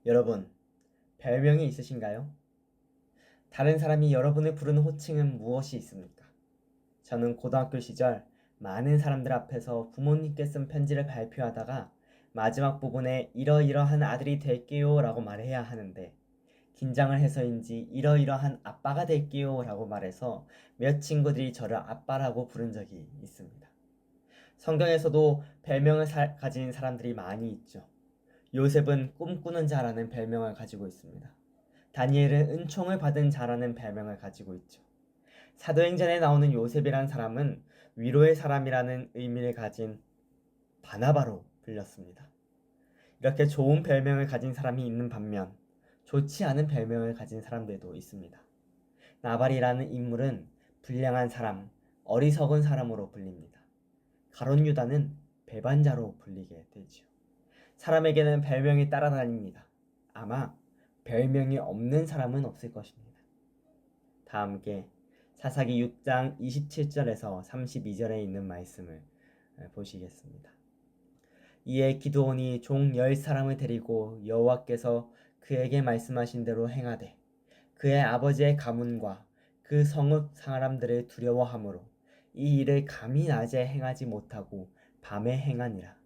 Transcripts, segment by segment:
여러분, 별명이 있으신가요? 다른 사람이 여러분을 부르는 호칭은 무엇이 있습니까? 저는 고등학교 시절 많은 사람들 앞에서 부모님께 쓴 편지를 발표하다가 마지막 부분에 이러이러한 아들이 될게요 라고 말해야 하는데 긴장을 해서인지 이러이러한 아빠가 될게요 라고 말해서 몇 친구들이 저를 아빠라고 부른 적이 있습니다. 성경에서도 별명을 가진 사람들이 많이 있죠. 요셉은 꿈꾸는 자라는 별명을 가지고 있습니다. 다니엘은 은총을 받은 자라는 별명을 가지고 있죠. 사도행전에 나오는 요셉이란 사람은 위로의 사람이라는 의미를 가진 바나바로 불렸습니다. 이렇게 좋은 별명을 가진 사람이 있는 반면 좋지 않은 별명을 가진 사람들도 있습니다. 나발이라는 인물은 불량한 사람, 어리석은 사람으로 불립니다. 가룟 유다는 배반자로 불리게 되지요. 사람에게는 별명이 따라다닙니다. 아마 별명이 없는 사람은 없을 것입니다. 다 함께 사사기 6장 27절에서 32절에 있는 말씀을 보시겠습니다. 이에 기드온이 종 10사람을 데리고 여호와께서 그에게 말씀하신 대로 행하되 그의 아버지의 가문과 그 성읍 사람들을 두려워하므로 이 일을 감히 낮에 행하지 못하고 밤에 행하니라.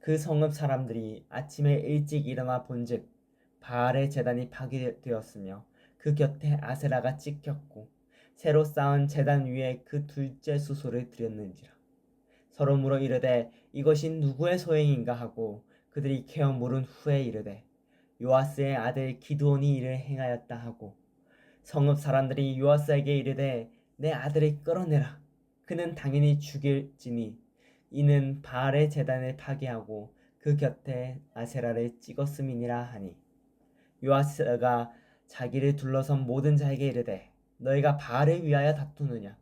그 성읍 사람들이 아침에 일찍 일어나 본즉 바알의 제단이 파괴되었으며 그 곁에 아세라가 찍혔고 새로 쌓은 제단 위에 그 둘째 수소를 드렸는지라. 서로 물어 이르되 이것이 누구의 소행인가 하고 그들이 캐어 물은 후에 이르되 요아스의 아들 기드온이 이를 행하였다 하고 성읍 사람들이 요아스에게 이르되 내 아들을 끌어내라. 그는 당연히 죽일지니 이는 바알의 제단을 파괴하고 그 곁에 아세라를 찍었음이니라 하니 요아스가 자기를 둘러선 모든 자에게 이르되 너희가 바알을 위하여 다투느냐?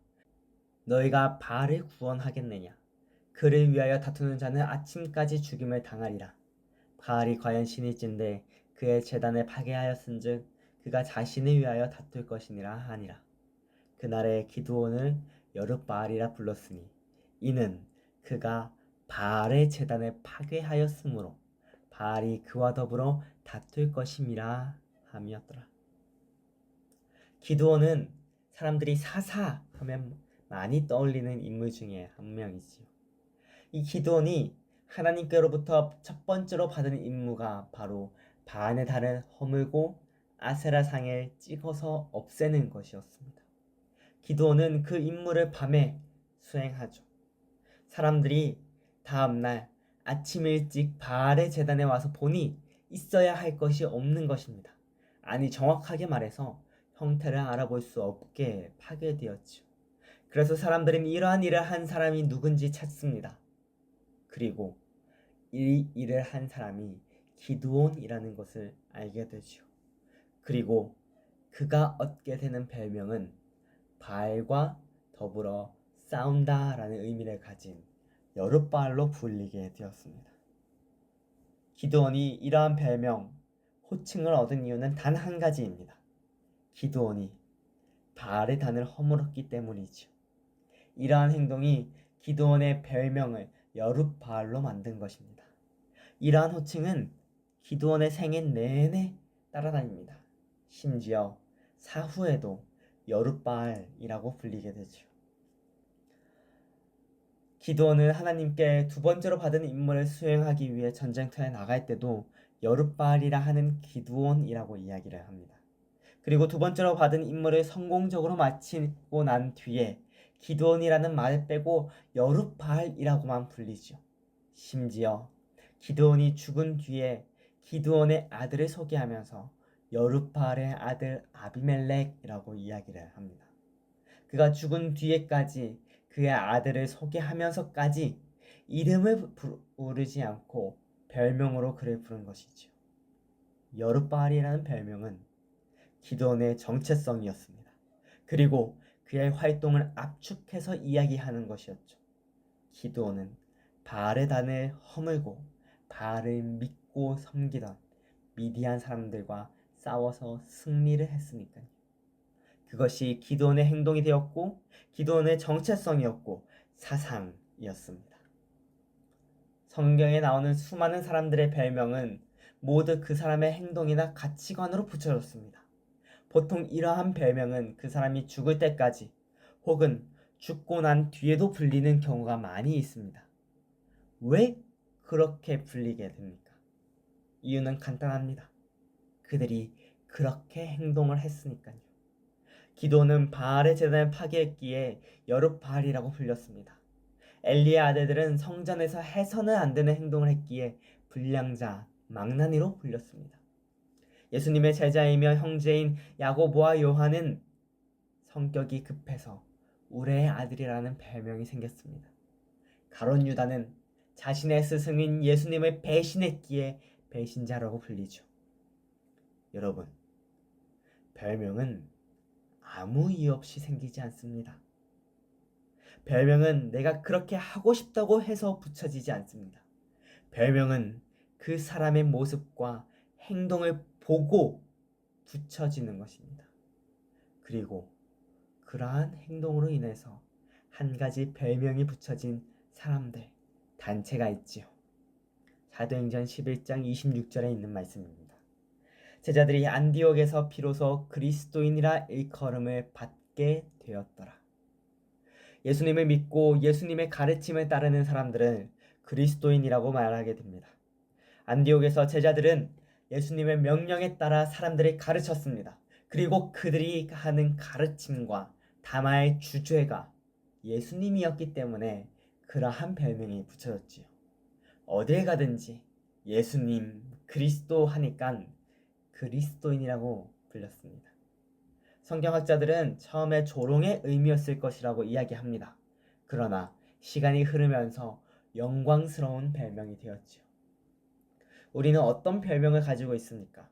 너희가 바알을 구원하겠느냐? 그를 위하여 다투는 자는 아침까지 죽임을 당하리라. 바알이 과연 신일진데 그의 제단을 파괴하였은즉 그가 자신을 위하여 다툴 것이니라 하니라. 그날에 기드온을 여룻바알이라 불렀으니 이는 그가 바알의 제단을 파괴하였으므로 바알이 그와 더불어 다툴 것임이라 함이었더라. 기드온은 사람들이 사사 하면 많이 떠올리는 인물 중에 한 명이지요. 이 기드온이 하나님께로부터 첫 번째로 받은 임무가 바로 바알의 달을 허물고 아세라 상을 찍어서 없애는 것이었습니다. 기드온은 그 임무를 밤에 수행하죠. 사람들이 다음날 아침 일찍 바알의 제단에 와서 보니 있어야 할 것이 없는 것입니다. 아니 정확하게 말해서 형태를 알아볼 수 없게 파괴되었죠. 그래서 사람들은 이러한 일을 한 사람이 누군지 찾습니다. 그리고 이 일을 한 사람이 기드온이라는 것을 알게 되죠. 그리고 그가 얻게 되는 별명은 바알과 더불어 싸운다라는 의미를 가진 여룻바알로 불리게 되었습니다. 기드온이 이러한 별명, 호칭을 얻은 이유는 단 한 가지입니다. 기드온이 바알의 단을 허물었기 때문이죠. 이러한 행동이 기드온의 별명을 여룻바알로 만든 것입니다. 이러한 호칭은 기드온의 생애 내내 따라다닙니다. 심지어 사후에도 여룻바알이라고 불리게 되죠. 기드온은 하나님께 두 번째로 받은 임무를 수행하기 위해 전쟁터에 나갈 때도 여룻바알이라 하는 기드온이라고 이야기를 합니다. 그리고 두 번째로 받은 임무를 성공적으로 마치고 난 뒤에 기드온이라는 말을 빼고 여룻바알이라고만 불리죠. 심지어 기드온이 죽은 뒤에 기드온의 아들을 소개하면서 여룻바알의 아들 아비멜렉이라고 이야기를 합니다. 그가 죽은 뒤에까지 그의 아들을 소개하면서까지 이름을 부르지 않고 별명으로 그를 부른 것이지요. 여룻바알이라는 별명은 기드온의 정체성이었습니다. 그리고 그의 활동을 압축해서 이야기하는 것이었죠. 기드온은 바알의 단을 허물고 바알을 믿고 섬기던 미디안 사람들과 싸워서 승리를 했으니까요. 그것이 기드온의 행동이 되었고 기드온의 정체성이었고 사상이었습니다. 성경에 나오는 수많은 사람들의 별명은 모두 그 사람의 행동이나 가치관으로 붙여졌습니다. 보통 이러한 별명은 그 사람이 죽을 때까지 혹은 죽고 난 뒤에도 불리는 경우가 많이 있습니다. 왜 그렇게 불리게 됩니까? 이유는 간단합니다. 그들이 그렇게 행동을 했으니까요. 기도는 바알의 제단을 파괴했기에 여룻바알이라고 불렸습니다. 엘리의 아들들은 성전에서 해서는 안 되는 행동을 했기에 불량자, 망나니로 불렸습니다. 예수님의 제자이며 형제인 야고보와 요한은 성격이 급해서 우레의 아들이라는 별명이 생겼습니다. 가룟 유다는 자신의 스승인 예수님을 배신했기에 배신자라고 불리죠. 여러분, 별명은 아무 이유 없이 생기지 않습니다. 별명은 내가 그렇게 하고 싶다고 해서 붙여지지 않습니다. 별명은 그 사람의 모습과 행동을 보고 붙여지는 것입니다. 그리고 그러한 행동으로 인해서 한 가지 별명이 붙여진 사람들, 단체가 있지요. 사도행전 11장 26절에 있는 말씀입니다. 제자들이 안디옥에서 비로소 그리스도인이라 일컬음을 받게 되었더라. 예수님을 믿고 예수님의 가르침을 따르는 사람들은 그리스도인이라고 말하게 됩니다. 안디옥에서 제자들은 예수님의 명령에 따라 사람들을 가르쳤습니다. 그리고 그들이 하는 가르침과 담화의 주제가 예수님이었기 때문에 그러한 별명이 붙여졌지요. 어딜 가든지 예수님, 그리스도 하니까 그리스도인이라고 불렸습니다. 성경학자들은 처음에 조롱의 의미였을 것이라고 이야기합니다. 그러나 시간이 흐르면서 영광스러운 별명이 되었지요. 우리는 어떤 별명을 가지고 있습니까?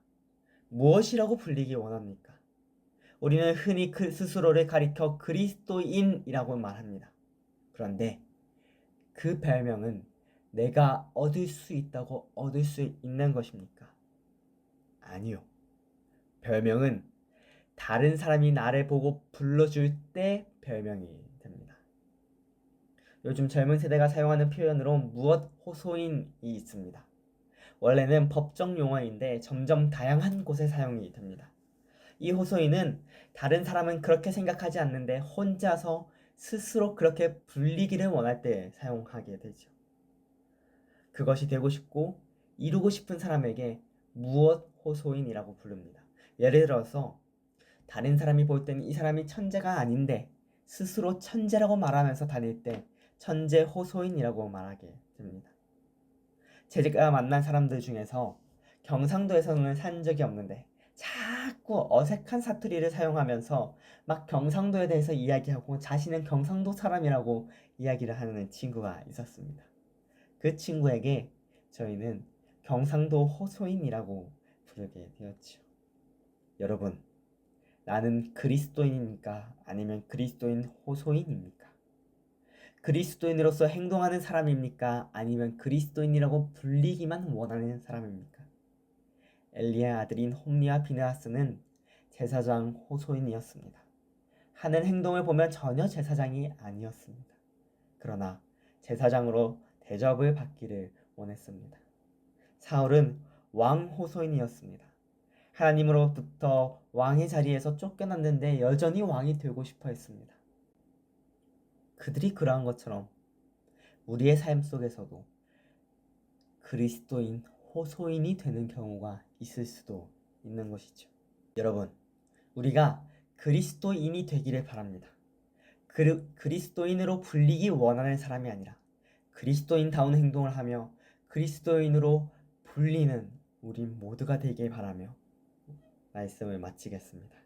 무엇이라고 불리기 원합니까? 우리는 흔히 그 스스로를 가리켜 그리스도인이라고 말합니다. 그런데 그 별명은 내가 얻을 수 있다고 얻을 수 있는 것입니까? 아니요. 별명은 다른 사람이 나를 보고 불러줄 때 별명이 됩니다. 요즘 젊은 세대가 사용하는 표현으로 무엇 호소인이 있습니다. 원래는 법정 용어인데 점점 다양한 곳에 사용이 됩니다. 이 호소인은 다른 사람은 그렇게 생각하지 않는데 혼자서 스스로 그렇게 불리기를 원할 때 사용하게 되죠. 그것이 되고 싶고 이루고 싶은 사람에게 무엇 호소인이라고 부릅니다. 예를 들어서 다른 사람이 볼 때는 이 사람이 천재가 아닌데 스스로 천재라고 말하면서 다닐 때 천재 호소인이라고 말하게 됩니다. 제가 만난 사람들 중에서 경상도에서는 산 적이 없는데 자꾸 어색한 사투리를 사용하면서 막 경상도에 대해서 이야기하고 자신은 경상도 사람이라고 이야기를 하는 친구가 있었습니다. 그 친구에게 저희는 경상도 호소인이라고 부르게 되었죠. 여러분, 나는 그리스도인입니까? 아니면 그리스도인 호소인입니까? 그리스도인으로서 행동하는 사람입니까? 아니면 그리스도인이라고 불리기만 원하는 사람입니까? 엘리의 아들인 홈리와 비느하스는 제사장 호소인이었습니다. 하는 행동을 보면 전혀 제사장이 아니었습니다. 그러나 제사장으로 대접을 받기를 원했습니다. 사울은 왕 호소인이었습니다. 하나님으로부터 왕의 자리에서 쫓겨났는데 여전히 왕이 되고 싶어 했습니다. 그들이 그러한 것처럼 우리의 삶 속에서도 그리스도인, 호소인이 되는 경우가 있을 수도 있는 것이죠. 여러분, 우리가 그리스도인이 되기를 바랍니다. 그리스도인으로 불리기 원하는 사람이 아니라 그리스도인다운 행동을 하며 그리스도인으로 불리는 우리 모두가 되길 바라며 말씀을 마치겠습니다.